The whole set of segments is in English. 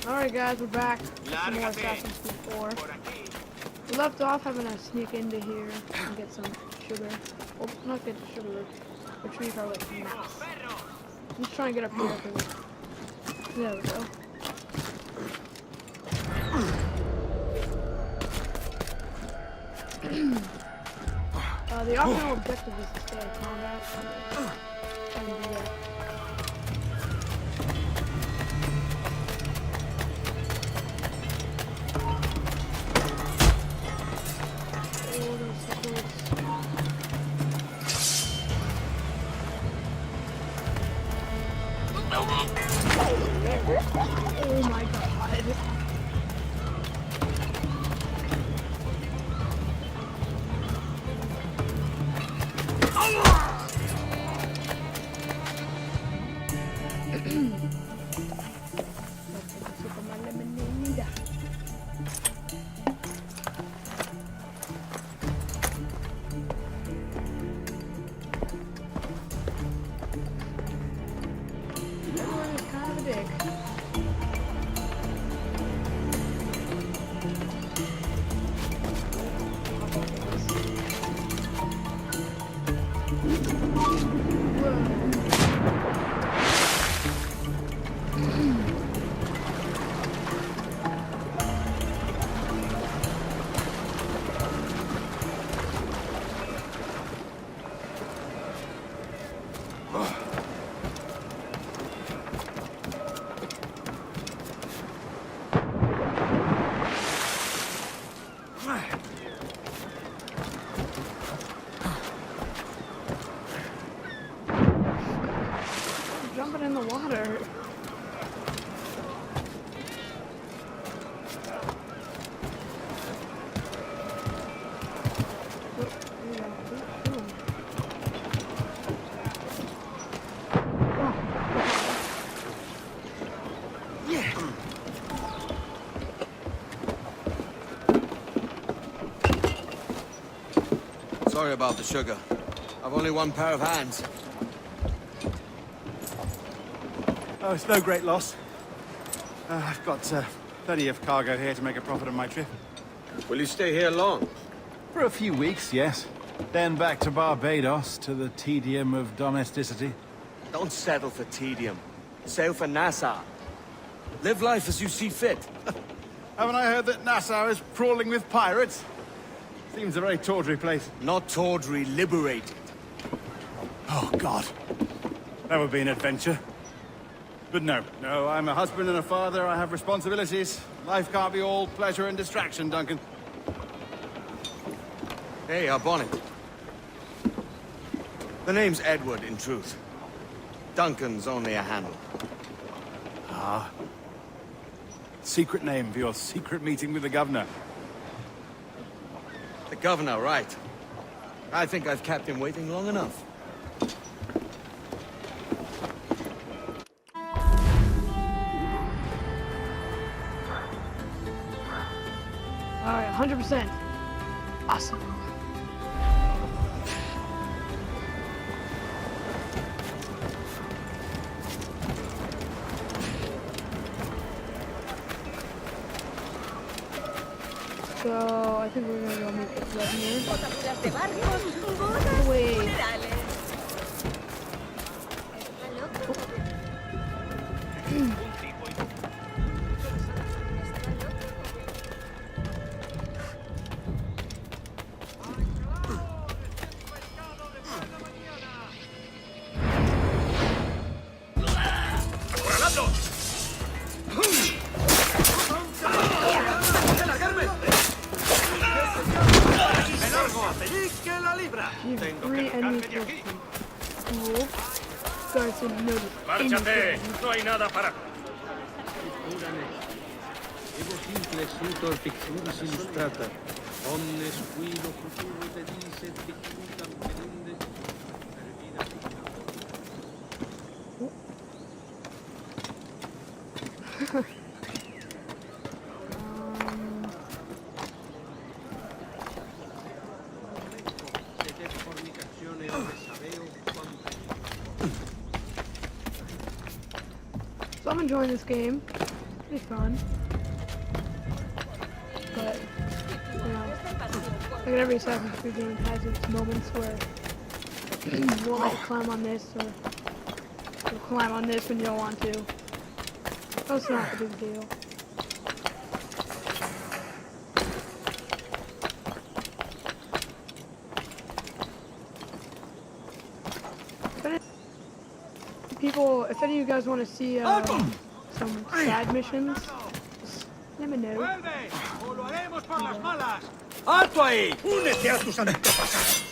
Alright guys, we're back. Some more Assassin's Creed 4. We left off having to sneak into here and get some sugar. Well, not get the sugar, retrieve our like maps. Just try and get up here. There we go. The optional objective is to stay in combat. And oh my god. Jumping in the water. Sorry about the sugar. I've only one pair of hands. Oh, it's no great loss. I've got plenty of cargo here to make a profit on my trip. Will you stay here long? For a few weeks, yes. Then back to Barbados, to the tedium of domesticity. Don't settle for tedium. Sail for Nassau. Live life as you see fit. Haven't I heard that Nassau is crawling with pirates? Seems a very tawdry place. Not tawdry, liberated. Oh, God. That would be an adventure. But no, I'm a husband and a father. I have responsibilities. Life can't be all pleasure and distraction, Duncan. Hey, our bonnet. The name's Edward, in truth. Duncan's only a handle. Ah. Secret name for your secret meeting with the governor. The governor, right. I think I've kept him waiting long enough. Alright, 100%. Awesome. So, I think we're gonna go meet the governor. Wait. Three enemies cool. Guys didn't notice. ¡Márchate! No hay nada para... So I'm enjoying this game. It's fun. But, you know, like every Assassin's Creed game has its moments where you won't let you climb on this, or you'll climb on this when you don't want to. That's not a big deal. People, if any of you guys want to see some side missions, just let me know. ¡Alto ahí! ¡Únete a tus antepasados!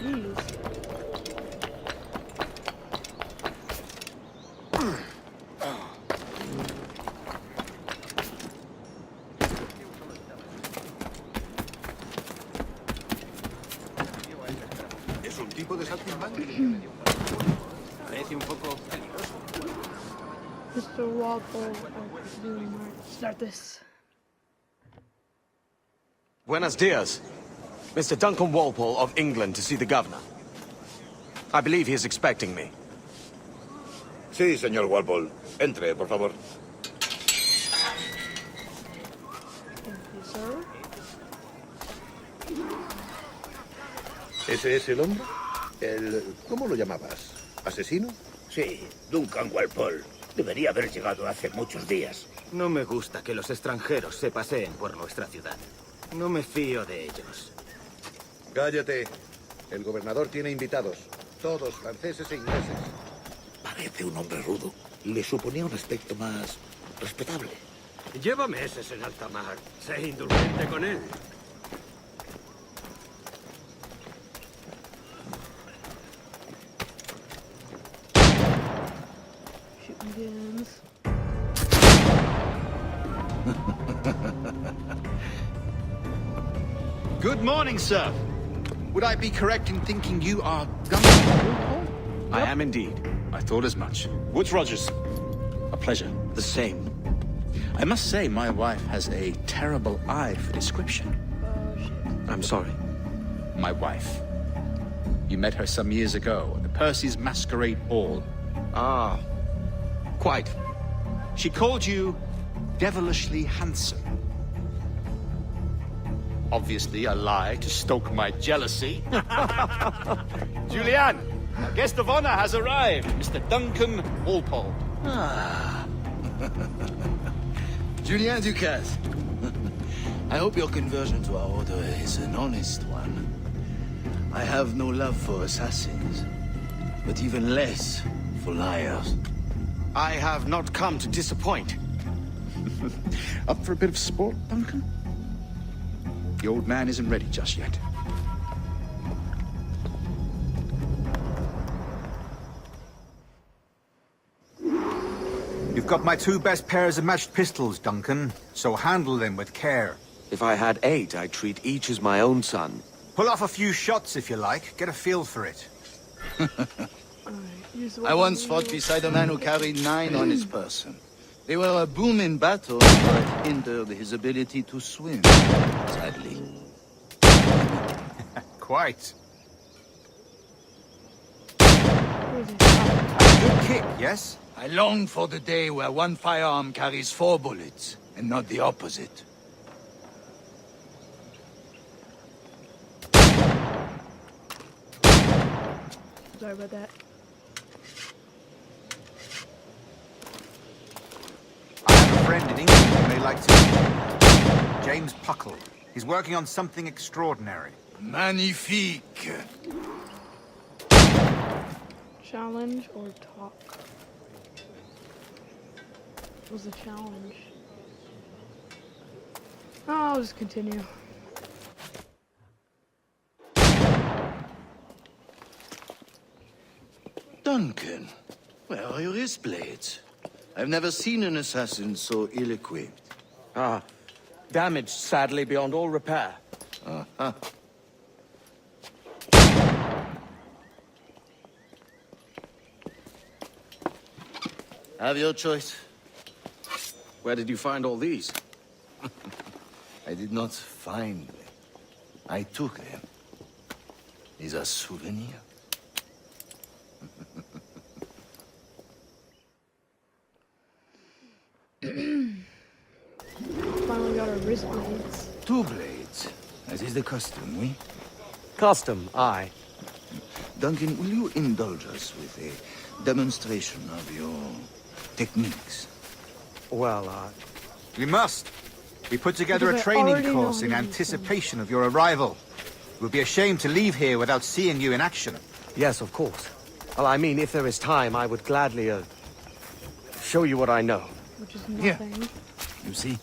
Jeez. Es un tipo de saltimbanqui. Parece un poco peligroso. Mr. Walpole, start this. Buenos dias. Mr. Duncan Walpole of England to see the governor. I believe he is expecting me. Sí, señor Walpole. Entre, por favor. Thank you, sir. ¿Ese es el hombre? ¿Cómo lo llamabas? ¿Asesino? Sí, Duncan Walpole. Debería haber llegado hace muchos días. No me gusta que los extranjeros se paseen por nuestra ciudad. No me fío de ellos. Cállate. El gobernador tiene invitados. Todos franceses e ingleses. Parece un hombre rudo. Le suponía un aspecto más respetable. Lleva meses en alta mar. Sé indulgente con él. Shooting guns. Good morning, sir. Would I be correct in thinking you are Duncan? I am indeed. I thought as much. Woods Rogers. A pleasure. The same. I must say, my wife has a terrible eye for description. Oh shit. I'm sorry. My wife. You met her some years ago at the Percy's Masquerade Ball. Ah, quite. She called you devilishly handsome. Obviously a lie to stoke my jealousy. Julianne, our guest of honor has arrived, Mr. Duncan Walpole. Ah. Julien Ducasse. I hope your conversion to our order is an honest one. I have no love for assassins, but even less for liars. I have not come to disappoint. Up for a bit of sport, Duncan? The old man isn't ready just yet. You've got my two best pairs of matched pistols, Duncan, so handle them with care. If I had 8, I'd treat each as my own son. Pull off a few shots if you like, get a feel for it. I once fought beside a man who carried 9 on his person. They were a boom in battle, but hindered his ability to swim, sadly. Quite. Where's it? Good kick, yes? I long for the day where one firearm carries 4 bullets, and not the opposite. Sorry about that. I have a friend in England who may like to meet you. James Puckle. He's working on something extraordinary. Magnifique! Challenge or talk? What was the challenge? Oh, I'll just continue. Duncan, where are your wrist blades? I've never seen an assassin so ill-equipped. Ah, damaged sadly beyond all repair. Uh-huh. Have your choice. Where did you find all these? I did not find them. I took them. These are souvenirs. as is the custom, oui? Custom, aye. Duncan, will you indulge us with a demonstration of your techniques? Well, We must. We put together Because a I training already know course in how to use them. anticipation of your arrival. It would be a shame to leave here without seeing you in action. yes, of course. Well, I mean, if there is time, I would gladly, show you what I know. Which is Yeah. nothing. You see?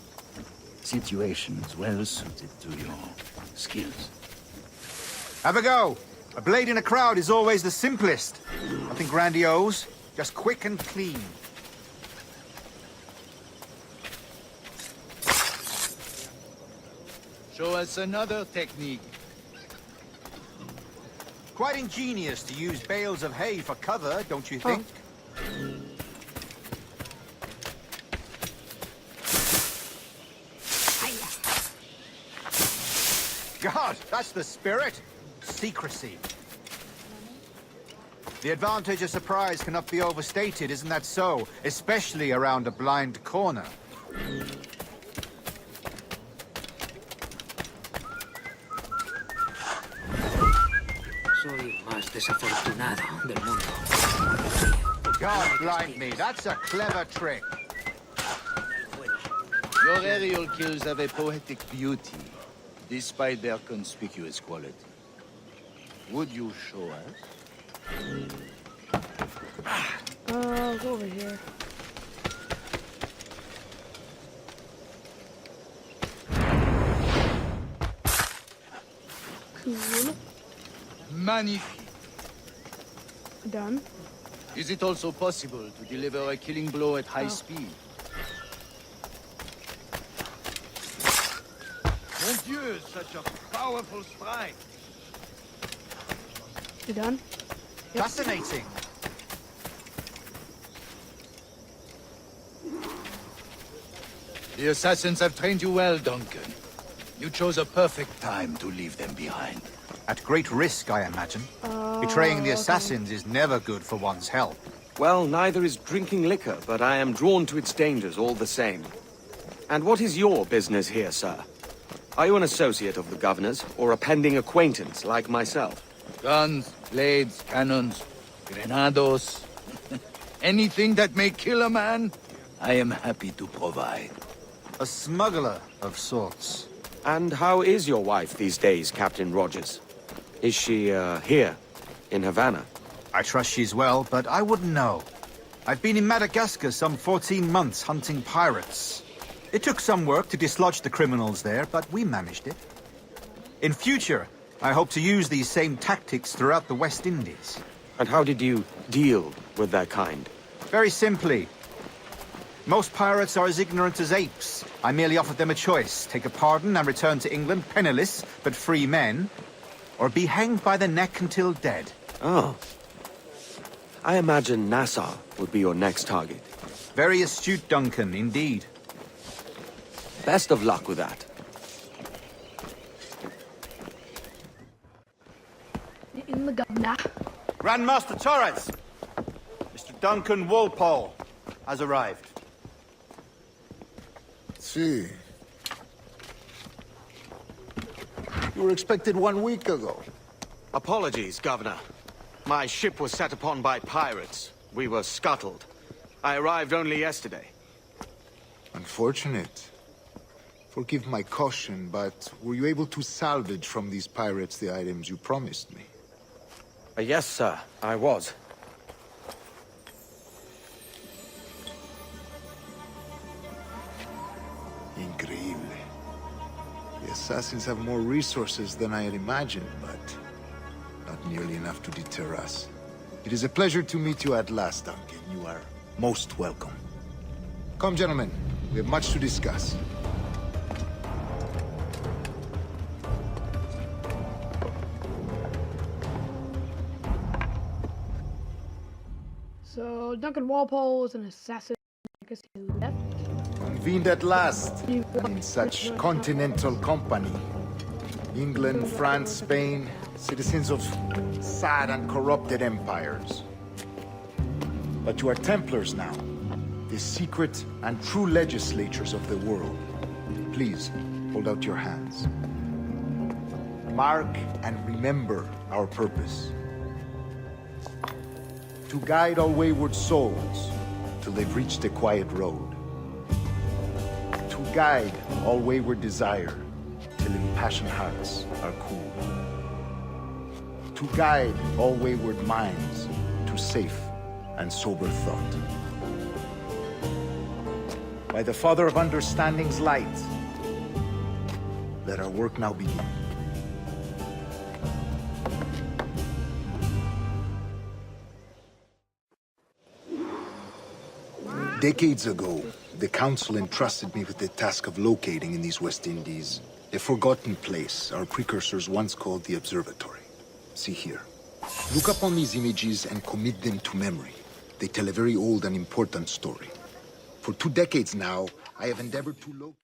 Situations well suited to your skills. Have a go. A blade in a crowd is always the simplest. Nothing grandiose, just quick and clean. Show us another technique. Quite ingenious to use bales of hay for cover, don't you think? God, that's the spirit. Secrecy. The advantage of surprise cannot be overstated, isn't that so? Especially around a blind corner. Soy el más desafortunado del mundo. God blind me, that's a clever trick. Your aerial kills have a poetic beauty, despite their conspicuous quality. Would you show us? Go over here. Cool. Magnifique. Done. Is it also possible to deliver a killing blow at high Oh. speed? Mon Dieu, such a powerful strike! You done? Yep. Fascinating. The assassins have trained you well, Duncan. You chose a perfect time to leave them behind. At great risk, I imagine. Betraying the assassins is never good for one's health. Well, neither is drinking liquor, but I am drawn to its dangers all the same. And what is your business here, sir? Are you an associate of the governor's, or a pending acquaintance like myself? Guns, blades, cannons, grenados. Anything that may kill a man, I am happy to provide. A smuggler of sorts. And how is your wife these days, Captain Rogers? Is she, here, in Havana? I trust she's well, but I wouldn't know. I've been in Madagascar some 14 months hunting pirates. It took some work to dislodge the criminals there, but we managed it. In future, I hope to use these same tactics throughout the West Indies. And how did you deal with that kind? Very simply. Most pirates are as ignorant as apes. I merely offered them a choice. Take a pardon and return to England penniless, but free men. Or be hanged by the neck until dead. Oh. I imagine Nassau would be your next target. Very astute, Duncan, indeed. Best of luck with that. In the governor. Grandmaster Torres! Mr. Duncan Walpole has arrived. See. You were expected 1 week ago. Apologies, Governor. My ship was set upon by pirates. We were scuttled. I arrived only yesterday. Unfortunate. Forgive my caution, but were you able to salvage from these pirates the items you promised me? Yes, sir, I was. Increíble. The assassins have more resources than I had imagined, but not nearly enough to deter us. It is a pleasure to meet you at last, Duncan. You are most welcome. Come, gentlemen. We have much to discuss. So Duncan Walpole is an assassin. I guess he left. Convened at last, and in such continental company. England, France, Spain, citizens of sad and corrupted empires. But you are Templars now, the secret and true legislators of the world. Please, hold out your hands. mark and remember our purpose. To guide all wayward souls till they've reached a quiet road. To guide all wayward desire till impassioned hearts are cool. To guide all wayward minds to safe and sober thought. By the Father of Understanding's light, let our work now begin. Decades ago, the Council entrusted me with the task of locating in these West Indies a forgotten place our precursors once called the Observatory. See here. Look upon these images and commit them to memory. They tell a very old and important story. For 2 decades now, I have endeavored to locate...